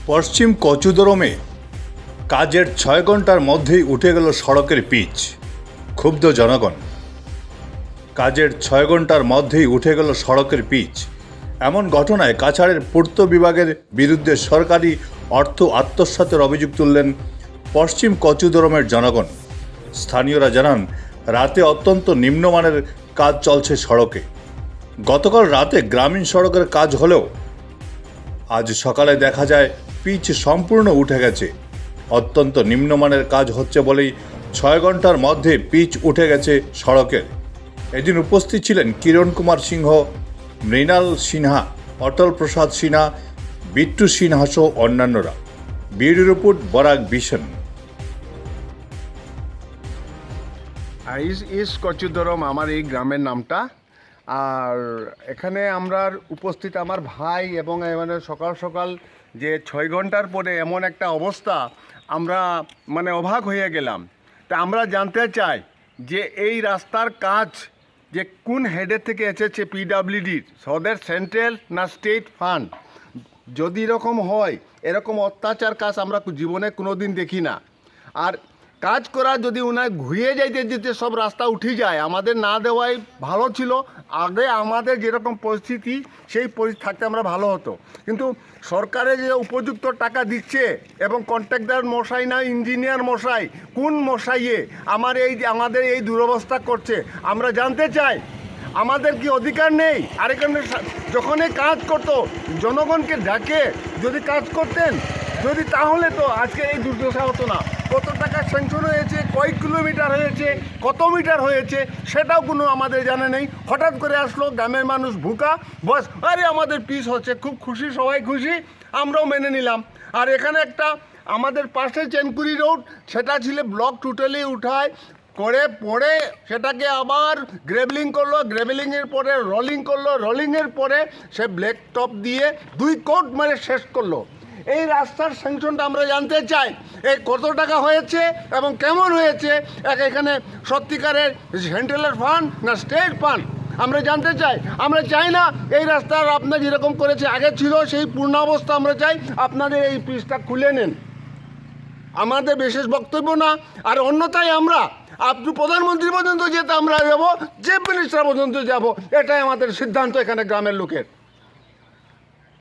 পশ্চিম কচুদরমে কাজের 6 ঘন্টার মধ্যেই উঠে গেল সড়কের পিচ। ক্ষুব্ধ জনগণ। কাজের 6 ঘন্টার মধ্যেই উঠে গেল সড়কের পিচ। এমন ঘটনায় কাছাড়ের পূর্ত বিভাগের বিরুদ্ধে সরকারি অর্থ আত্মসাতের অভিযোগ তুললেন পশ্চিম কচুদরমের জনগণ। স্থানীয়রা জানান, রাতে অত্যন্ত নিম্নমানের কাজ চলছে সড়কে। গতকাল রাতে গ্রামীণ সড়কের কাজ হলেও আজ সকালে দেখা যায় পিচ সম্পূর্ণ উঠে গেছে। অত্যন্ত নিম্নমানের কাজ হচ্ছে বলেই 6 ঘন্টার মধ্যে পিচ উঠে গেছে সড়কের। এদিন উপস্থিত ছিলেন কিরণ কুমার সিংহ, মৃণাল সিনহা, অটল প্রসাদ সিনহা, বিট্টু সিনহা সহ অন্যান্যরা। Bureau report, Barak vision. East Kachudaram আমার এই গ্রামের নামটা। আর এখানে আমরা উপস্থিত আমার ভাই এবং মানে সকাল সকাল যে 6 ঘন্টার পরে এমন একটা অবস্থা, আমরা মানে অবাক হয়ে গেলাম। তা আমরা জানতে চাই যে এই রাস্তার কাজ যে কোন হেডের থেকে এসেছে, পিডাব্লিউডির, ওদের সেন্ট্রাল না স্টেট ফান্ড। যদি এরকম হয়, এরকম অত্যাচার কাজ আমরা জীবনে কোনো দিন দেখি না। আর কাজ করা যদি ওনার ঘুরিয়ে যাইতে যেতে সব রাস্তা উঠে যায়, আমাদের না দেওয়াই ভালো ছিল। আগে আমাদের যেরকম পরিস্থিতি, সেই পরিস্থিতি থাকতে আমরা ভালো হতো। কিন্তু সরকারে যে উপযুক্ত টাকা দিচ্ছে এবং কন্ট্রাক্টর মশাই না ইঞ্জিনিয়ার মশাই, কোন মশাইয়ে আমাদের এই দুরবস্থা করছে, আমরা জানতে চাই। আমাদের কি অধিকার নেই? আর এখানে যখনই কাজ করতো জনগণকে ডাকে যদি কাজ করতেন, যদি তাহলে তো আজকে এই দুর্দশা হতো না। কত টাকা স্যাংশন হয়েছে, কয়েক কিলোমিটার হয়েছে, কত মিটার হয়েছে, সেটাও কোনো আমাদের জানা নেই। হঠাৎ করে আসলো, গ্রামের মানুষ ভুকা, বস আরে আমাদের পিস হচ্ছে, খুব খুশি, সবাই খুশি, আমরাও মেনে নিলাম। আর এখানে একটা আমাদের পাশে চেনকুরি রোড, সেটা ছিল ব্লক টোটালি উঠায় করে পরে সেটাকে আবার গ্রেভেলিং করলো, গ্রেভেলিংয়ের পরে রোলিং করলো, রোলিংয়ের পরে সে ব্ল্যাক টপ দিয়ে 2 কোট মেরে শেষ করলো। এই রাস্তার স্যাংশনটা আমরা জানতে চাই, এই কত টাকা হয়েছে এবং কেমন হয়েছে, এখানে সত্যিকারের সেন্ট্রালের ফান্ড না স্টেট ফান্ড, আমরা জানতে চাই। আমরা চাই না এই রাস্তার আপনার যেরকম করেছে আগে ছিল সেই পূর্ণাবস্থা আমরা চাই। আপনাদের এই পিচটা খুলে নেন, আমাদের বিশেষ বক্তব্য না। আর অন্যথায় আমরা আপনি প্রধানমন্ত্রী পর্যন্ত যেতে আমরা যাবো, চিফ মিনিস্টার পর্যন্ত যাব, এটাই আমাদের সিদ্ধান্ত এখানে গ্রামের লোকের।